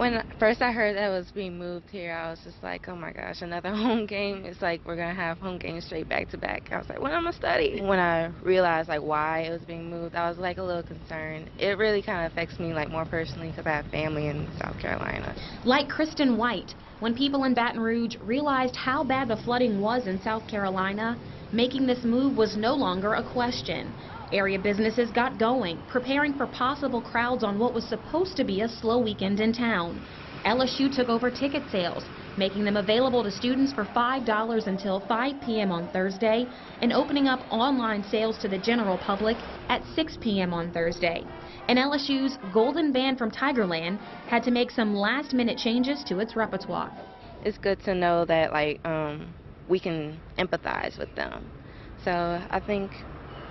When first I heard that it was being moved here, I was just like, oh my gosh, another home game. It's like we're going to have home games straight back to back. I was like, what am I studying? When I realized like why it was being moved, I was like a little concerned. It really kind of affects me like more personally because I have family in South Carolina. Like Kristen White, when people in Baton Rouge realized how bad the flooding was in South Carolina, making this move was no longer a question. Area businesses got going, preparing for possible crowds on what was supposed to be a slow weekend in town. LSU took over ticket sales, making them available to students for $5 until 5 p.m. on Thursday, and opening up online sales to the general public at 6 p.m. on Thursday. And LSU's Golden Band from Tigerland had to make some last-minute changes to its repertoire. It's good to know that like we can empathize with them. So I think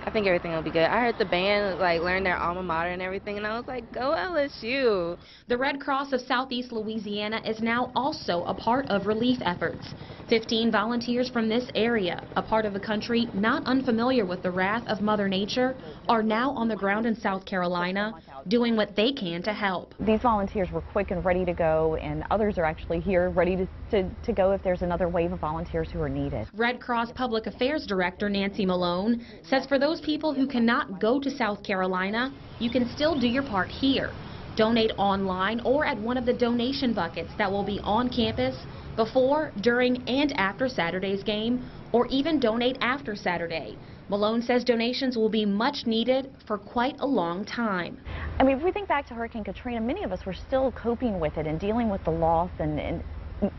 everything will be good. I heard the band like learn their alma mater and everything, and I was like, go LSU. The Red Cross of Southeast Louisiana is now also a part of relief efforts. 15 volunteers from this area, a part of the country not unfamiliar with the wrath of Mother Nature, are now on the ground in South Carolina doing what they can to help. These volunteers were quick and ready to go, and others are actually here ready to go if there's another wave of volunteers who are needed. Red Cross Public Affairs Director Nancy Malone says for those people who cannot go to South Carolina, you can still do your part here. Donate online or at one of the donation buckets that will be on campus before, during, and after Saturday's game, or even donate after Saturday. Malone says donations will be much needed for quite a long time. I mean, if we think back to Hurricane Katrina, many of us were still coping with it and dealing with the loss and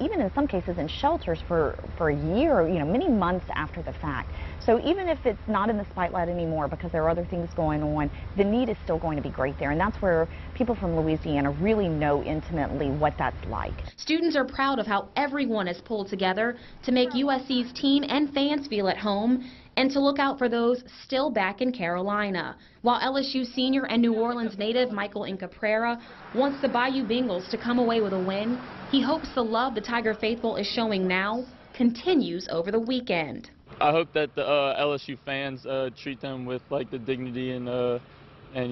even in some cases in shelters for a year, you know, many months after the fact. So even if it's not in the spotlight anymore because there are other things going on, the need is still going to be great there. And that's where people from Louisiana really know intimately what that's like. Students are proud of how everyone has pulled together to make USC's team and fans feel at home and to look out for those still back in Carolina. While LSU senior and New Orleans native Michael Incaprera wants the Bayou Bengals to come away with a win, he hopes the love the Tiger faithful is showing now continues over the weekend. I hope that the LSU fans treat them with like the dignity and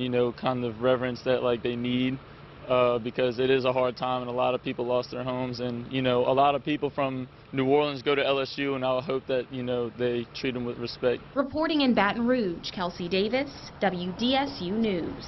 you know, kind of reverence that like they need. Because it is a hard time and a lot of people lost their homes, and you know, a lot of people from New Orleans go to LSU, and I hope that, you know, they treat them with respect. Reporting in Baton Rouge, Kelsey Davis, WDSU News.